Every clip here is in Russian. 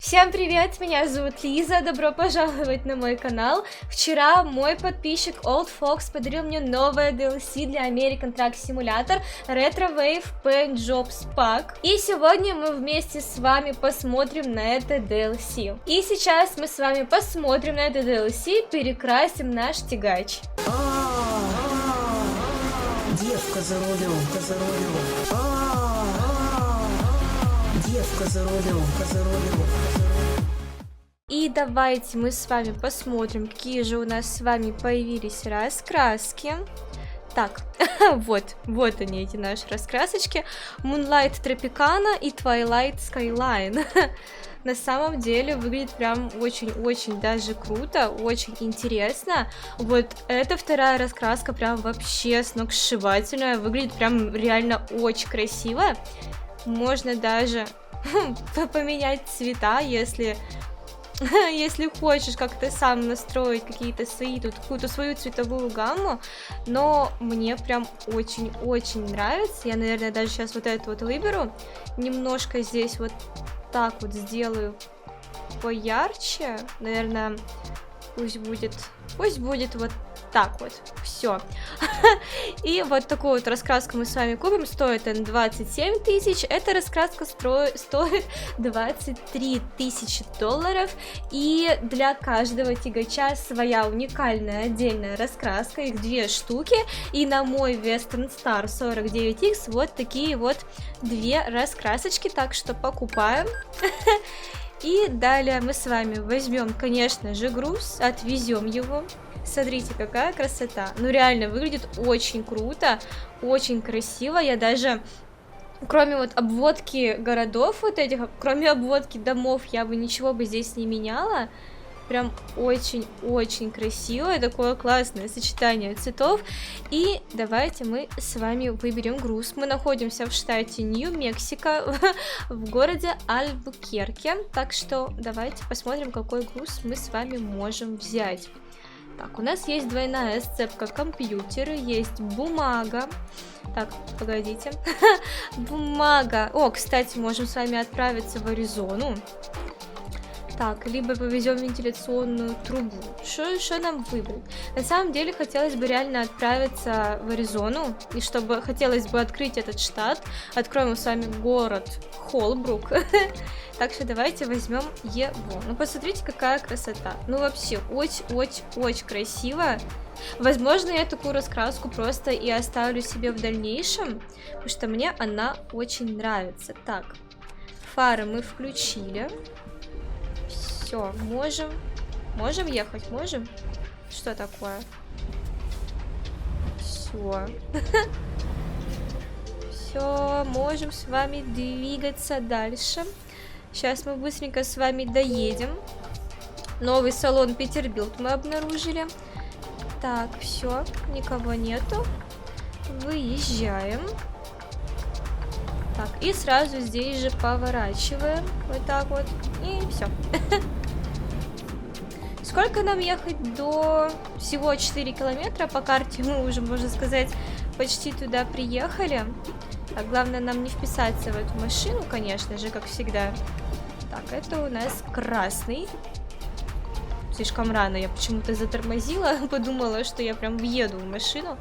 Всем привет, меня зовут Лиза, добро пожаловать на мой канал. Вчера мой подписчик Old Fox подарил мне новое DLC для American Truck Simulator Retro Wave Paint Jobs Pack. И сегодня мы вместе с вами посмотрим на это DLC. И сейчас мы с вами посмотрим на это DLC, перекрасим наш тягач. Девка за рулем, девка за рулем, И давайте мы с вами посмотрим, какие же у нас с вами появились раскраски. Так, вот они, эти наши раскрасочки. Moonlight Tropicana и Twilight Skyline. На самом деле выглядит прям очень-очень даже круто, очень интересно. Вот эта вторая раскраска прям вообще сногсшибательная, выглядит прям реально очень красиво. Можно даже поменять цвета, если хочешь как-то сам настроить какие-то свои, тут какую-то свою цветовую гамму, но мне прям очень-очень нравится. Я, наверное, даже сейчас вот это вот выберу, немножко здесь вот так вот сделаю поярче, наверное, пусть будет вот так вот, все. И вот такую вот раскраску мы с вами купим, стоит она 27 тысяч, эта раскраска стоит 23 тысячи долларов, и для каждого тягача своя уникальная отдельная раскраска, их 2 штуки, и на мой Western Star 49X вот такие вот 2 раскрасочки, так что покупаем. И далее мы с вами возьмем, конечно же, груз, отвезем его. Смотрите, какая красота. Ну, реально, выглядит очень круто, очень красиво. Я даже, кроме вот обводки городов вот этих, кроме обводки домов, я бы ничего бы здесь не меняла. Прям очень-очень красивое, такое классное сочетание цветов. И давайте мы с вами выберем груз. Мы находимся в штате Нью-Мексико, в городе Альбукерке. Так что давайте посмотрим, какой груз мы с вами можем взять. Так, у нас есть двойная сцепка компьютера, есть бумага. Так, погодите. Бумага. О, кстати, можем с вами отправиться в Аризону. Так, либо повезем вентиляционную трубу. Что нам выбрать? На самом деле, хотелось бы реально отправиться в Аризону. И чтобы хотелось бы открыть этот штат, откроем с вами город Холбрук. Так что давайте возьмем его. Ну, посмотрите, какая красота. Ну, вообще, очень-очень-очень красиво. Возможно, я такую раскраску просто и оставлю себе в дальнейшем, потому что мне она очень нравится. Так, фары мы включили. Все, можем ехать, можем? Что такое? Все. Все, можем с вами двигаться дальше. Сейчас мы быстренько с вами доедем. Новый салон Peterbilt мы обнаружили. Так, все, никого нету. Выезжаем. Так, и сразу здесь же поворачиваем. Вот так вот. И все. Сколько нам ехать до... Всего 4 километра. По карте мы уже, можно сказать, почти туда приехали. Так, главное нам не вписаться в эту машину, конечно же, как всегда. Так, это у нас красный. Слишком рано я почему-то затормозила. Подумала, что я прям въеду в машину.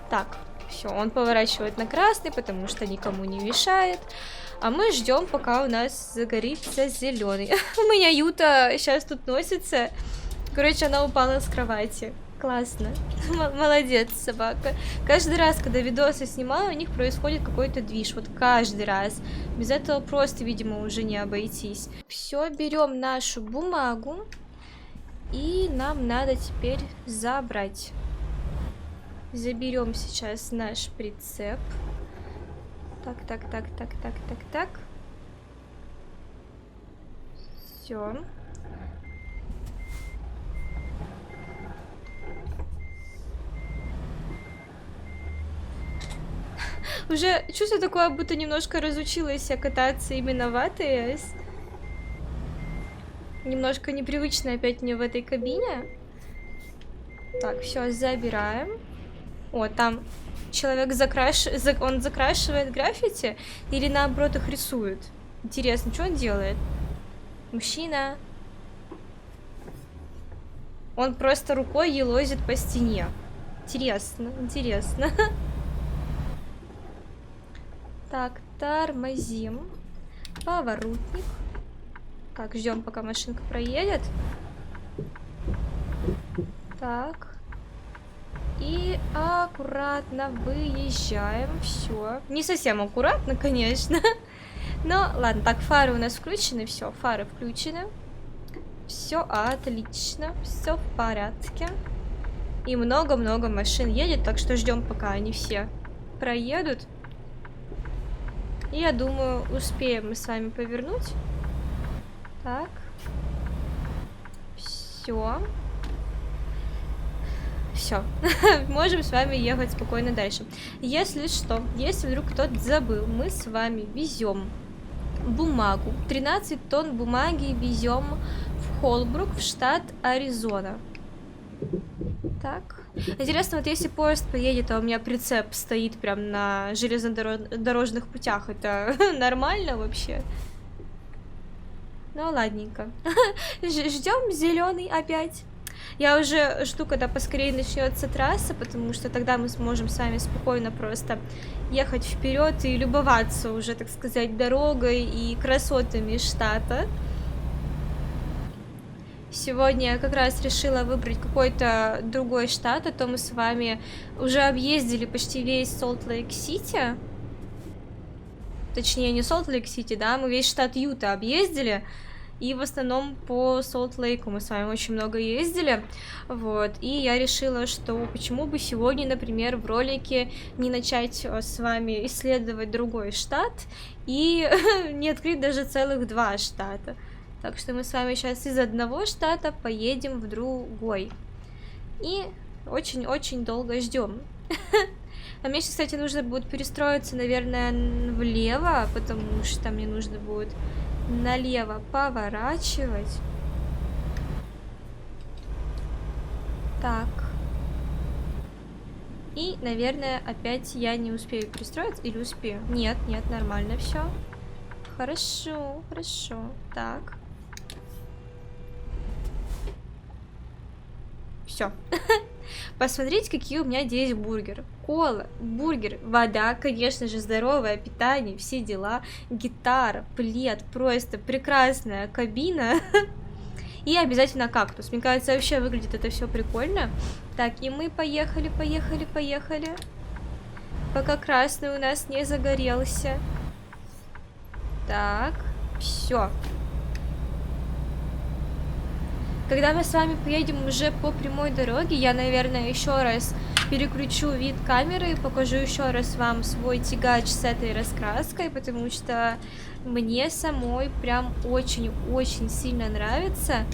Так, все, он поворачивает на красный, потому что никому не мешает. А мы ждем, пока у нас загорится зеленый. У меня Юта сейчас тут носится. Короче, она упала с кровати. Классно. Молодец, собака. Каждый раз, когда видосы снимаю, у них происходит какой-то движ. Вот каждый раз. Без этого просто, видимо, уже не обойтись. Все, берем нашу бумагу. И нам надо теперь забрать. Заберем сейчас наш прицеп. Так. Все. Уже чувство такое, будто немножко разучилась я кататься именно в АТС. Немножко непривычно опять мне в этой кабине. Так, все, забираем. О, там человек он закрашивает граффити или наоборот их рисует? Интересно, что он делает? Мужчина. Он просто рукой елозит по стене. Интересно, интересно. Так, тормозим. Поворотник. Так, ждем, пока машинка проедет. Так. И аккуратно выезжаем. Все. Не совсем аккуратно, конечно. Но ладно, так, фары у нас включены. Все, фары включены. Все отлично. Все в порядке. И много-много машин едет, так что ждем, пока они все проедут. И я думаю, успеем мы с вами повернуть. Так. Все. Все. Можем с вами ехать спокойно дальше. Если что, если вдруг кто-то забыл, мы с вами везем бумагу. 13 тонн бумаги везем в Холбрук, в штат Аризона. Так. Интересно, вот если поезд поедет, а у меня прицеп стоит прям на железнодорожных путях, это нормально вообще? Ну, ладненько. Ждем зеленый опять. Я уже жду, когда поскорее начнется трасса, потому что тогда мы сможем с вами спокойно просто ехать вперед и любоваться уже, так сказать, дорогой и красотами штата. Сегодня я как раз решила выбрать какой-то другой штат, а то мы с вами уже объездили почти весь Солт-Лейк-Сити. Точнее, не Солт-Лейк-Сити, да, мы весь штат Юта объездили. И в основном по Солт-Лейку мы с вами очень много ездили. Вот, и я решила, что почему бы сегодня, например, в ролике не начать с вами исследовать другой штат и не открыть даже целых 2 штата. Так что мы с вами сейчас из одного штата поедем в другой. И очень-очень долго ждем. А мне сейчас, кстати, нужно будет перестроиться, наверное, влево, потому что мне нужно будет налево поворачивать. Так. И, наверное, опять я не успею перестроиться. Или успею? Нет, нет, нормально все. Хорошо, хорошо. Так. Все. Посмотрите, какие у меня здесь бургеры. Кола, бургер, вода, конечно же, здоровое питание, все дела, гитара, плед, просто прекрасная кабина. И обязательно кактус. Мне кажется, вообще выглядит это все прикольно. Так, и мы поехали, поехали, поехали. Пока красный у нас не загорелся. Так, все. Когда мы с вами поедем уже по прямой дороге, я, наверное, еще раз переключу вид камеры и покажу еще раз вам свой тягач с этой раскраской, потому что мне самой прям очень-очень сильно нравится.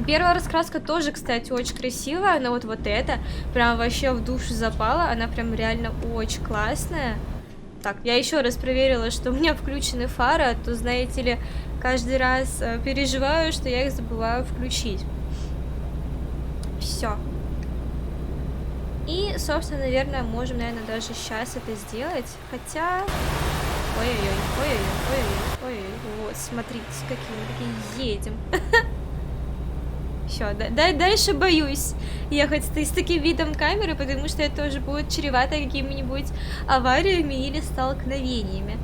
Первая раскраска тоже, кстати, очень красивая, но вот эта прям вообще в душу запала, она прям реально очень классная. Так, я еще раз проверила, что у меня включены фары, а то, знаете ли, каждый раз переживаю, что я их забываю включить. Все. И, собственно, наверное, можем, наверное, даже сейчас это сделать. Хотя... Ой-ой-ой, ой-ой-ой, ой-ой-ой. Вот, смотрите, какие мы такие едем. Все, дальше боюсь ехать с таким видом камеры, потому что это тоже будет чревато какими-нибудь авариями или столкновениями.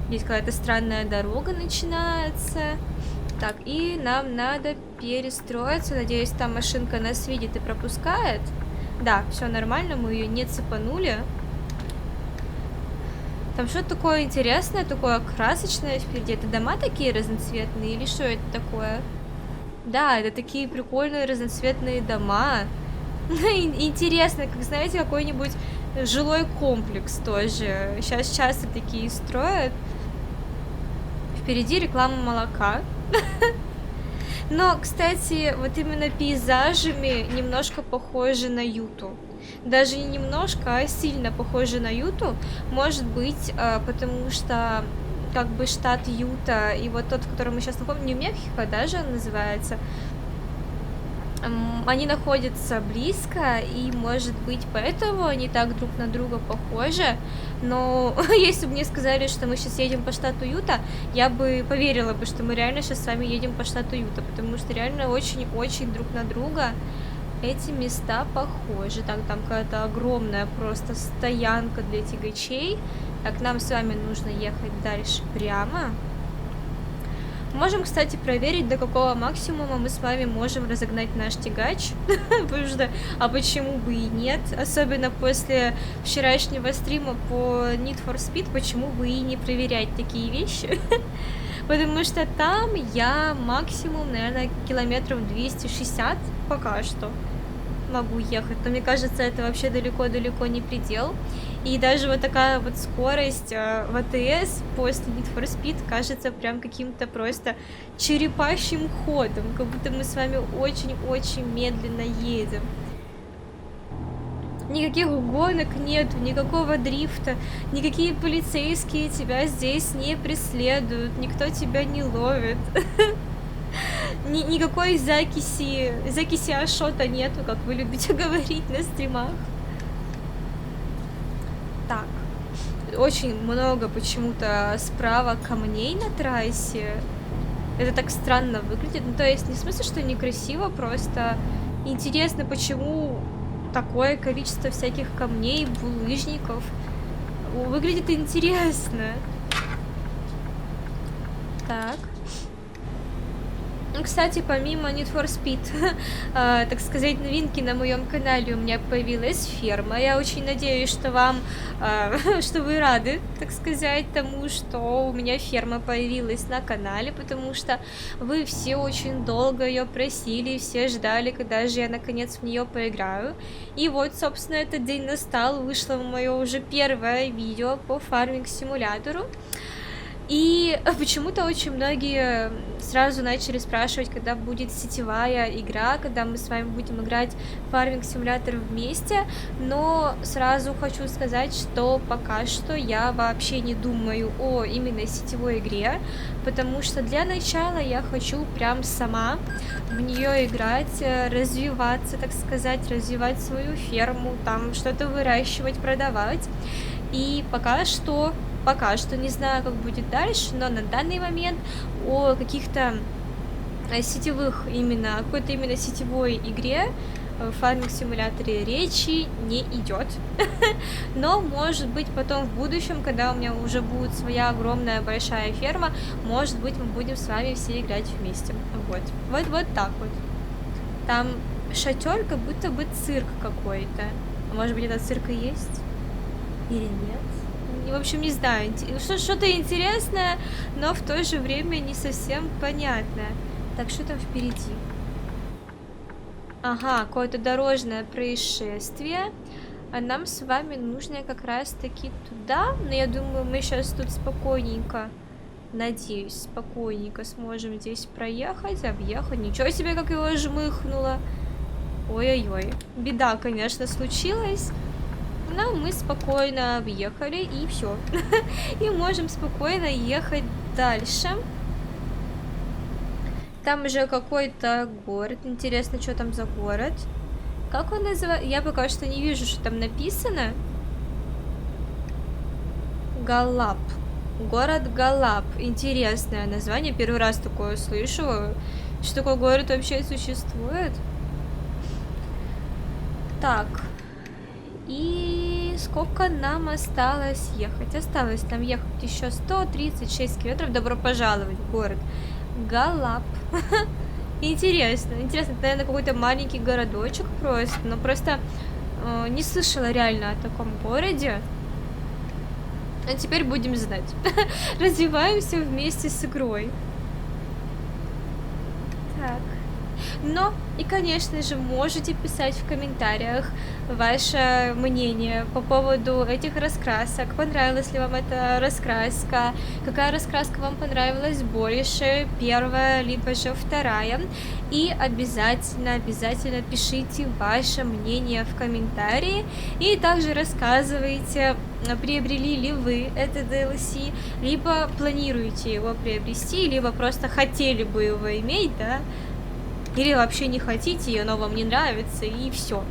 Здесь какая-то странная дорога начинается. Так, и нам надо перестроиться. Надеюсь, там машинка нас видит и пропускает. Да, все нормально, мы ее не цепанули. Там что-то такое интересное, такое красочное впереди. Это дома такие разноцветные или что это такое? Да, это такие прикольные разноцветные дома. Интересно, как, знаете, какой-нибудь жилой комплекс тоже. Сейчас часто такие строят. Впереди реклама молока. Но, кстати, вот именно пейзажами немножко похожи на Юту. Даже не немножко, а сильно похожи на Юту. Может быть, потому что как бы штат Юта и вот тот, в котором мы сейчас находимся, Нью-Мексико, даже он называется. Они находятся близко, и, может быть, поэтому они так друг на друга похожи. Но если бы мне сказали, что мы сейчас едем по штату Юта, я бы поверила бы, что мы реально сейчас с вами едем по штату Юта, потому что реально очень-очень друг на друга эти места похожи. Так, там какая-то огромная просто стоянка для тягачей. Так, нам с вами нужно ехать дальше прямо. Можем, кстати, проверить, до какого максимума мы с вами можем разогнать наш тягач. Потому что, а почему бы и нет? Особенно после вчерашнего стрима по Need for Speed, почему бы и не проверять такие вещи? Потому что там я максимум, наверное, километров 260 пока что могу ехать. Но мне кажется, это вообще далеко-далеко не предел. И даже вот такая вот скорость в АТС после Need for Speed кажется прям каким-то просто черепашьим ходом, как будто мы с вами очень-очень медленно едем. Никаких гонок нету, никакого дрифта, никакие полицейские тебя здесь не преследуют, никто тебя не ловит. Никакой закиси Ашота нету, как вы любите говорить на стримах. Так, очень много почему-то справа камней на трассе. Это так странно выглядит. Ну, то есть, не в смысле, что некрасиво, просто интересно, почему такое количество всяких камней, булыжников. Выглядит интересно. Так. Ну, кстати, помимо Need for Speed, так сказать, новинки на моем канале, у меня появилась ферма. Я очень надеюсь, что вам, что вы рады, так сказать, тому, что у меня ферма появилась на канале, потому что вы все очень долго ее просили, все ждали, когда же я наконец в нее поиграю. И вот, собственно, этот день настал, вышло мое уже первое видео по фарминг-симулятору. И почему-то очень многие сразу начали спрашивать, когда будет сетевая игра, когда мы с вами будем играть в фарминг-симулятор вместе, но сразу хочу сказать, что пока что я вообще не думаю о именно сетевой игре, потому что для начала я хочу прям сама в нее играть, развиваться, так сказать, развивать свою ферму, там что-то выращивать, продавать. И пока что не знаю, как будет дальше, но на данный момент о каких-то сетевых именно, какой-то именно сетевой игре в фарминг-симуляторе речи не идет. Но, может быть, потом в будущем, когда у меня уже будет своя огромная большая ферма, может быть, мы будем с вами все играть вместе. Вот так вот. Там шатер, как будто бы цирк какой-то. А может быть, это цирк и есть? Или нет? В общем, не знаю, что-то интересное, но в то же время не совсем понятное. Так, что там впереди? Ага, какое-то дорожное происшествие. А нам с вами нужно как раз-таки туда. Но я думаю, мы сейчас тут спокойненько, надеюсь, спокойненько сможем здесь проехать, объехать. Ничего себе, как его жмыхнуло. Ой-ой-ой. Беда, конечно, случилась. Но мы спокойно объехали, и все. И можем спокойно ехать дальше. Там уже какой-то город. Интересно, что там за город. Как он называется? Я пока что не вижу, что там написано. Галап. Город Галап. Интересное название. Первый раз такое слышу. Что такой город вообще существует? Так. И сколько нам осталось ехать? Осталось нам ехать еще 136 километров. Добро пожаловать в город Галап. Интересно. Интересно, это, наверное, какой-то маленький городочек просто. Но просто не слышала реально о таком городе. А теперь будем знать. Развиваемся вместе с игрой. Так. Но и, конечно же, можете писать в комментариях ваше мнение по поводу этих раскрасок. Понравилась ли вам эта раскраска? Какая раскраска вам понравилась больше? Первая, либо же вторая? И обязательно пишите ваше мнение в комментарии. И также рассказывайте, приобрели ли вы это DLC, либо планируете его приобрести, либо просто хотели бы его иметь, да? или вообще не хотите, и оно вам не нравится, и все.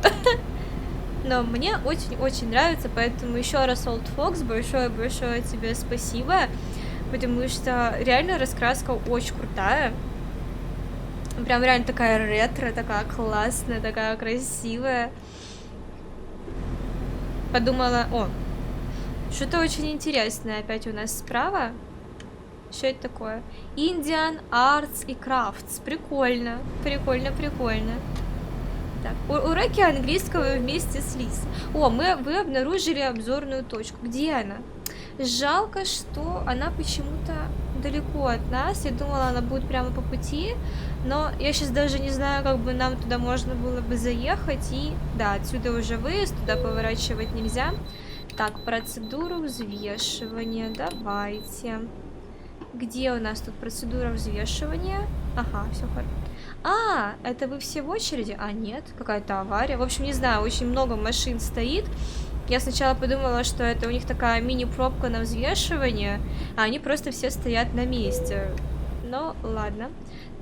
Но мне очень-очень нравится, поэтому еще раз Old Fox, большое-большое тебе спасибо, потому что реально раскраска очень крутая. Прям реально такая ретро, такая классная, такая красивая. Подумала, о, что-то очень интересное опять у нас справа. Что это такое? Indian Arts и Crafts. Прикольно, прикольно. Так, уроки английского вместе с Лиз. О, вы обнаружили обзорную точку. Где она? Жалко, что она почему-то далеко от нас. Я думала, она будет прямо по пути. Но я сейчас даже не знаю, как бы нам туда можно было бы заехать. И да, отсюда уже выезд, туда поворачивать нельзя. Так, процедуру взвешивания. Давайте. Где у нас тут процедура взвешивания? Ага, все хорошо. А, это вы все в очереди? А, нет, какая-то авария. В общем, не знаю, очень много машин стоит. Я сначала подумала, что это у них такая мини-пробка на взвешивание, а они просто все стоят на месте. Но ладно.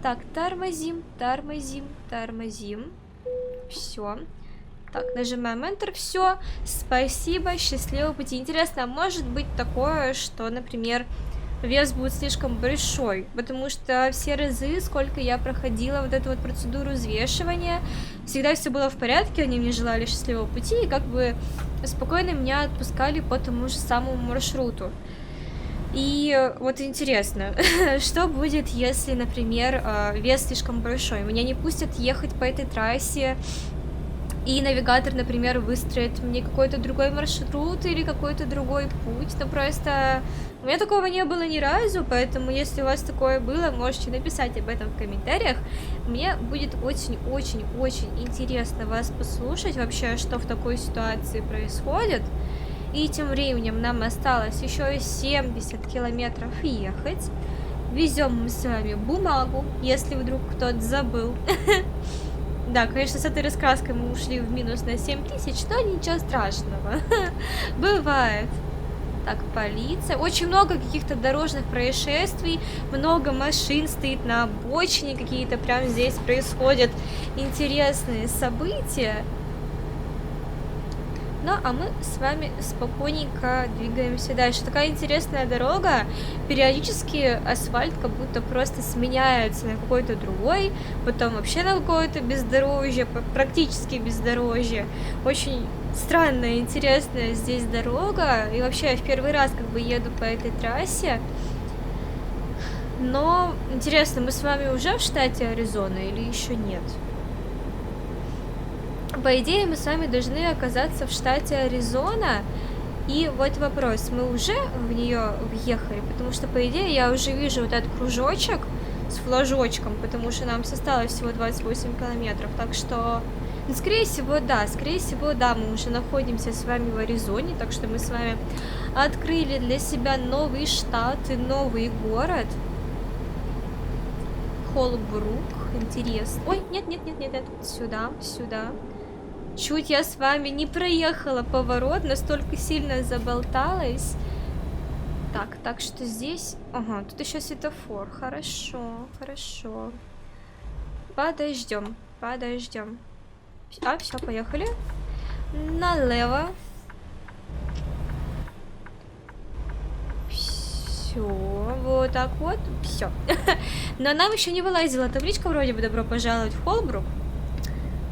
Так, тормозим. Все. Так, нажимаем Enter. Все. Спасибо, счастливого пути. Интересно, а может быть такое, что, например, вес будет слишком большой, потому что все разы, сколько я проходила вот эту вот процедуру взвешивания, всегда все было в порядке, они мне желали счастливого пути и как бы спокойно меня отпускали по тому же самому маршруту. И вот интересно, что будет, если, например, вес слишком большой, меня не пустят ехать по этой трассе, и навигатор, например, выстроит мне какой-то другой маршрут или какой-то другой путь. Но просто у меня такого не было ни разу, поэтому если у вас такое было, можете написать об этом в комментариях. Мне будет очень-очень-очень интересно вас послушать вообще, что в такой ситуации происходит. И тем временем нам осталось еще 70 километров ехать. Везем мы с вами бумагу, если вдруг кто-то забыл. Да, конечно, с этой раскраской мы ушли в минус на 7000, но ничего страшного. Бывает. Так, полиция. Очень много каких-то дорожных происшествий, много машин стоит на обочине, какие-то прям здесь происходят интересные события. Ну, а мы с вами спокойненько двигаемся дальше. Такая интересная дорога. Периодически асфальт как будто просто сменяется на какой-то другой, потом вообще на какое-то бездорожье, практически бездорожье. Очень странная, интересная здесь дорога. И вообще я в первый раз как бы еду по этой трассе. Но интересно, мы с вами уже в штате Аризона или еще нет? По идее, мы с вами должны оказаться в штате Аризона. И вот вопрос, мы уже в нее въехали? Потому что, по идее, я уже вижу вот этот кружочек с флажочком, потому что нам осталось всего 28 километров. Так что, ну, скорее всего, да, мы уже находимся с вами в Аризоне. Так что мы с вами открыли для себя новый штат и новый город. Холбрук, интересно. Ой, нет, сюда. Чуть я с вами не проехала поворот, настолько сильно заболталась. Так что здесь... Ага, тут еще светофор. Хорошо. Подождем. А, все, поехали. Налево. Все, вот так вот. Все. Но нам еще не вылазила табличка вроде бы «Добро пожаловать в Холбрук».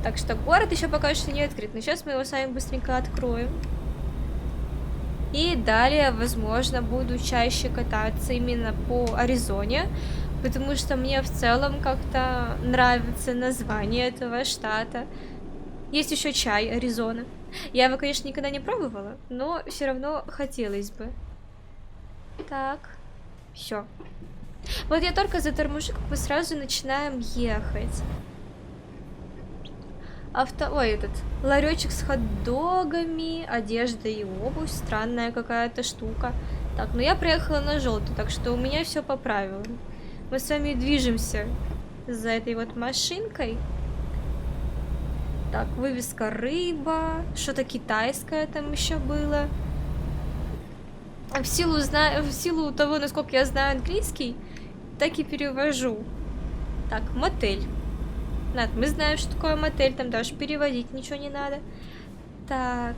Так что город еще пока что не открыт. Но сейчас мы его с вами быстренько откроем. И далее, возможно, буду чаще кататься именно по Аризоне. Потому что мне в целом как-то нравится название этого штата. Есть еще чай Аризона. Я его, конечно, никогда не пробовала, но все равно хотелось бы. Так, все. Вот я только заторможу, как мы сразу начинаем ехать. Ой, этот ларечек с хот-догами, одежда и обувь, странная какая-то штука. Так, ну я приехала на желтый, так что у меня все по правилам. Мы с вами движемся за этой вот машинкой. Так, вывеска рыба, что-то китайское там еще было. В силу того, насколько я знаю английский, так и перевожу. Так, мотель. Ладно, мы знаем, что такое мотель, там даже переводить ничего не надо. Так,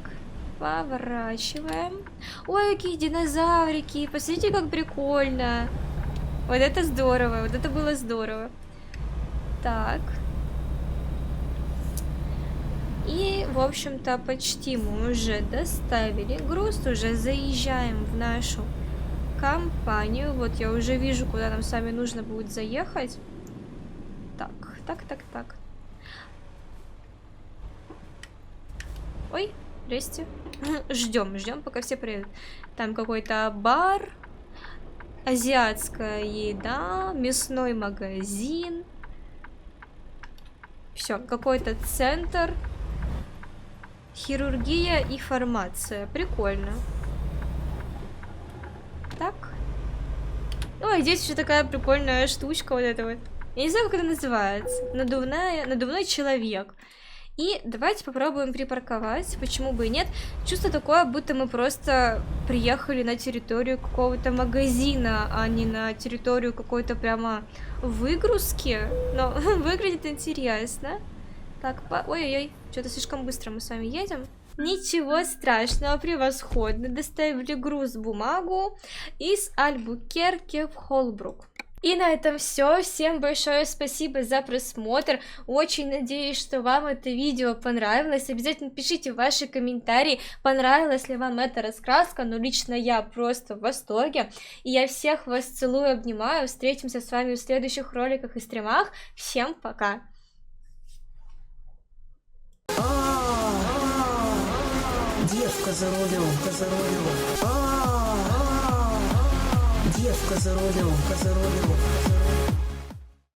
поворачиваем. Ой, какие динозаврики, посмотрите, как прикольно. Вот это здорово, вот это было здорово. Так. И, в общем-то, почти мы уже доставили груз, уже заезжаем в нашу компанию. Вот я уже вижу, куда нам с вами нужно будет заехать. Так. Ой, здрасте. Ждем, пока все приедут. Там какой-то бар, азиатская еда, мясной магазин. Все, какой-то центр. Хирургия и фармация. Прикольно. Так. Ой, здесь еще такая прикольная штучка вот эта вот. Я не знаю, как это называется. Надувной человек. И давайте попробуем припарковать. Почему бы и нет? Чувство такое, будто мы просто приехали на территорию какого-то магазина, а не на территорию какой-то прямо выгрузки. Но выглядит интересно. Так, ой-ой-ой, что-то слишком быстро мы с вами едем. Ничего страшного, превосходно. Доставили груз, бумагу из Альбукерке в Холбрук. И на этом все. Всем большое спасибо за просмотр. Очень надеюсь, что вам это видео понравилось. Обязательно пишите ваши комментарии, понравилась ли вам эта раскраска. Но лично я просто в восторге. И я всех вас целую, обнимаю. Встретимся с вами в следующих роликах и стримах. Всем пока! Девка за рулем, Девка за рулем,